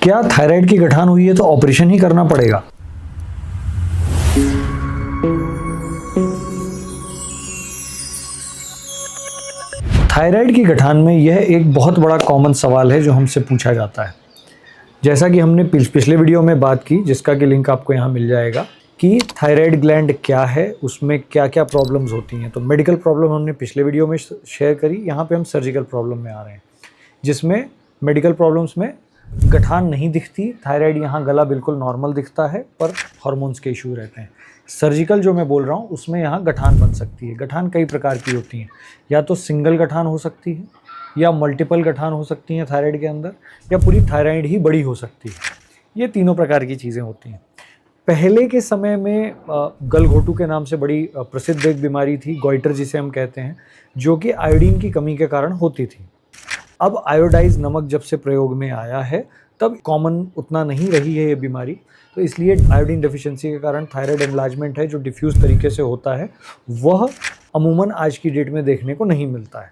क्या थायराइड की गठान हुई है तो ऑपरेशन ही करना पड़ेगा? थायराइड की गठान में यह एक बहुत बड़ा कॉमन सवाल है जो हमसे पूछा जाता है। जैसा कि हमने पिछले वीडियो में बात की, जिसका कि लिंक आपको यहाँ मिल जाएगा, कि थायराइड ग्लैंड क्या है, उसमें क्या क्या प्रॉब्लम्स होती हैं। तो मेडिकल प्रॉब्लम हमने पिछले वीडियो में शेयर करी। यहाँ पे हम सर्जिकल प्रॉब्लम में आ रहे हैं, जिसमें मेडिकल प्रॉब्लम्स में गठान नहीं दिखती, थायराइड यहाँ गला बिल्कुल नॉर्मल दिखता है, पर हार्मोन्स के इशू रहते हैं। सर्जिकल जो मैं बोल रहा हूँ उसमें यहाँ गठान बन सकती है। गठान कई प्रकार की होती हैं, या तो सिंगल गठान हो सकती है, या मल्टीपल गठान हो सकती हैं थायराइड के अंदर, या पूरी थायराइड ही बड़ी हो सकती है। ये तीनों प्रकार की चीज़ें होती हैं। पहले के समय में गलघोटू के नाम से बड़ी प्रसिद्ध एक बीमारी थी, गॉइटर जिसे हम कहते हैं, जो कि आयोडीन की कमी के कारण होती थी। अब आयोडाइज नमक जब से प्रयोग में आया है तब कॉमन उतना नहीं रही है ये बीमारी, तो इसलिए आयोडीन डेफिशिएंसी के कारण थायराइड एनलार्जमेंट है जो डिफ्यूज़ तरीके से होता है, वह अमूमन आज की डेट में देखने को नहीं मिलता है।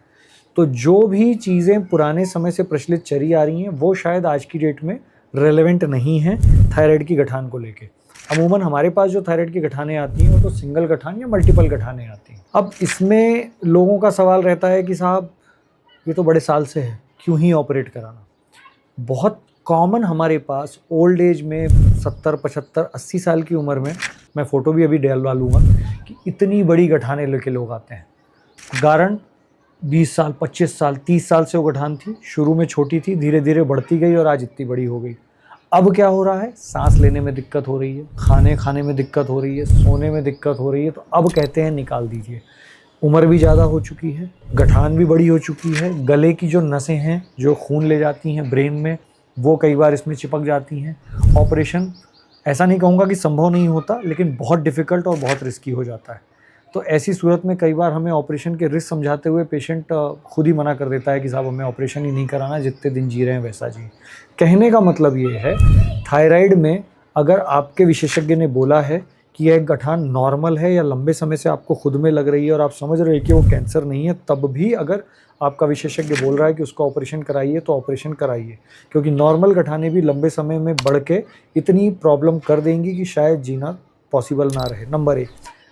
तो जो भी चीज़ें पुराने समय से प्रचलित चली आ रही हैं वो शायद आज की डेट में रेलेवेंट नहीं हैं थायराइड की गठान को लेके। अमूमन हमारे पास जो थायराइड की गठानें आती हैं वो तो सिंगल गठान या मल्टीपल गठानें आती हैं। अब इसमें लोगों का सवाल रहता है कि साहब ये तो बड़े साल से है, क्यों ही ऑपरेट कराना। बहुत कॉमन हमारे पास ओल्ड एज में 70, 75, 80 साल की उम्र में, मैं फ़ोटो भी अभी डलवा लूँगा, कि इतनी बड़ी गठानें लेके लोग आते हैं। कारण 20 साल, 25 साल, 30 साल से वो गठान थी, शुरू में छोटी थी, धीरे धीरे बढ़ती गई और आज इतनी बड़ी हो गई। अब क्या हो रहा है, सांस लेने में दिक्कत हो रही है, खाने में दिक्कत हो रही है, सोने में दिक्कत हो रही है, तो अब कहते हैं निकाल दीजिए। उम्र भी ज़्यादा हो चुकी है, गठान भी बड़ी हो चुकी है, गले की जो नसें हैं जो खून ले जाती हैं ब्रेन में, वो कई बार इसमें चिपक जाती हैं। ऑपरेशन ऐसा नहीं कहूँगा कि संभव नहीं होता, लेकिन बहुत डिफ़िकल्ट और बहुत रिस्की हो जाता है। तो ऐसी सूरत में कई बार हमें ऑपरेशन के रिस्क समझाते हुए पेशेंट खुद ही मना कर देता है कि साहब हमें ऑपरेशन ही नहीं कराना, जितने दिन जी रहे हैं वैसा जी। कहने का मतलब ये है, थायराइड में अगर आपके विशेषज्ञ ने बोला है कि यह गठान नॉर्मल है या लंबे समय से आपको खुद में लग रही है और आप समझ रहे हैं कि वो कैंसर नहीं है, तब भी अगर आपका विशेषज्ञ बोल रहा है कि उसका ऑपरेशन कराइए तो ऑपरेशन कराइए, क्योंकि नॉर्मल गठानें भी लंबे समय में बढ़ के इतनी प्रॉब्लम कर देंगी कि शायद जीना पॉसिबल ना रहे। नंबर 1।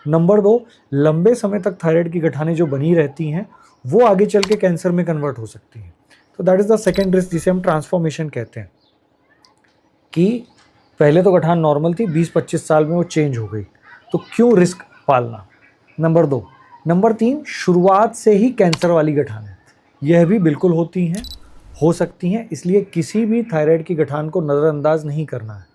नंबर 2, लंबे समय तक थायराइड की गठानें जो बनी रहती हैं वो आगे चल के कैंसर में कन्वर्ट हो सकती हैं। तो that is the second risk, जिसे हम ट्रांसफॉर्मेशन कहते हैं, कि पहले तो गठान नॉर्मल थी, 20-25 साल में वो चेंज हो गई, तो क्यों रिस्क पालना। नंबर 2। नंबर 3, शुरुआत से ही कैंसर वाली गठानें यह भी बिल्कुल होती हैं, हो सकती हैं, इसलिए किसी भी थायराइड की गठान को नज़रअंदाज नहीं करना है।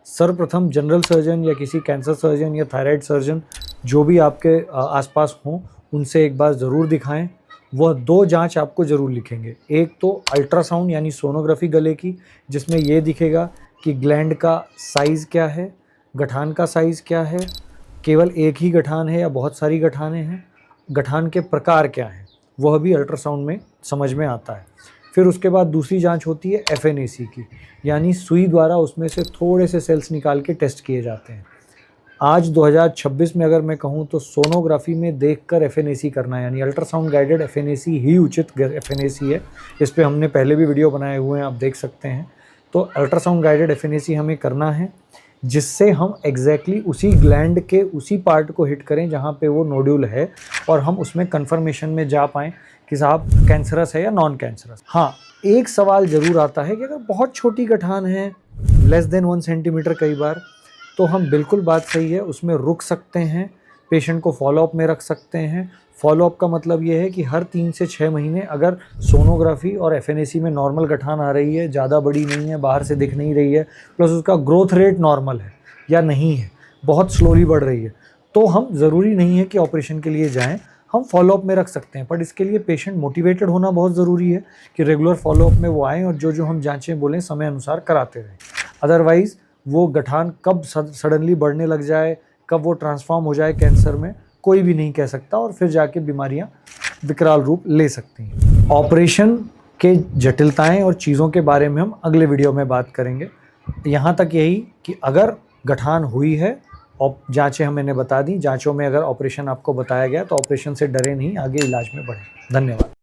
सर्वप्रथम जनरल सर्जन या किसी कैंसर सर्जन या थायराइड सर्जन जो भी आपके आसपास हों, उनसे एक बार ज़रूर दिखाएं। वह 2 जांच आपको ज़रूर लिखेंगे। एक तो अल्ट्रासाउंड यानी सोनोग्राफी गले की, जिसमें ये दिखेगा कि ग्लैंड का साइज़ क्या है, गठान का साइज़ क्या है, केवल एक ही गठान है या बहुत सारी गठानें हैं, गठान के प्रकार क्या हैं, वह भी अल्ट्रासाउंड में समझ में आता है। फिर उसके बाद दूसरी जांच होती है FNAC की, यानी सुई द्वारा उसमें से थोड़े से सेल्स निकाल के टेस्ट किए जाते हैं। आज 2026 में अगर मैं कहूँ तो सोनोग्राफी में देखकर FNAC करना, यानी अल्ट्रासाउंड गाइडेड FNAC ही उचित FNAC है। इस पे हमने पहले भी वीडियो बनाए हुए हैं, आप देख सकते हैं। तो अल्ट्रासाउंड गाइडेड FNAC हमें करना है, जिससे हम एग्जैक्टली उसी ग्लैंड के उसी पार्ट को हिट करें जहाँ पे वो नोड्यूल है, और हम उसमें कन्फर्मेशन में जा पाएँ कि साहब कैंसरस है या नॉन कैंसरस। हाँ, एक सवाल ज़रूर आता है कि अगर बहुत छोटी गठान है, लेस देन 1 सेंटीमीटर कई बार, तो हम बिल्कुल बात सही है, उसमें रुक सकते हैं, पेशेंट को फॉलोअप में रख सकते हैं। फॉलोअप का मतलब ये है कि हर 3 से 6 महीने अगर सोनोग्राफी और FNAC में नॉर्मल गठान आ रही है, ज़्यादा बड़ी नहीं है, बाहर से दिख नहीं रही है, प्लस उसका ग्रोथ रेट नॉर्मल है या नहीं है, बहुत स्लोली बढ़ रही है, तो हम ज़रूरी नहीं है कि ऑपरेशन के लिए जाएँ, हम फॉलोअप में रख सकते हैं। बट इसके लिए पेशेंट मोटिवेटेड होना बहुत ज़रूरी है कि रेगुलर फॉलोअप में वो आएँ और जो जो हम जाँचें बोलें समय अनुसार कराते रहें। अदरवाइज़ वो गठान कब सडनली बढ़ने लग जाए, कब वो ट्रांसफॉर्म हो जाए कैंसर में, कोई भी नहीं कह सकता, और फिर जाके बीमारियां विकराल रूप ले सकती हैं। ऑपरेशन के जटिलताएं और चीज़ों के बारे में हम अगले वीडियो में बात करेंगे। यहाँ तक यही कि अगर गठान हुई है और जांचें मैंने बता दी, जांचों में अगर ऑपरेशन आपको बताया गया तो ऑपरेशन से डरे नहीं, आगे इलाज में बढ़े। धन्यवाद।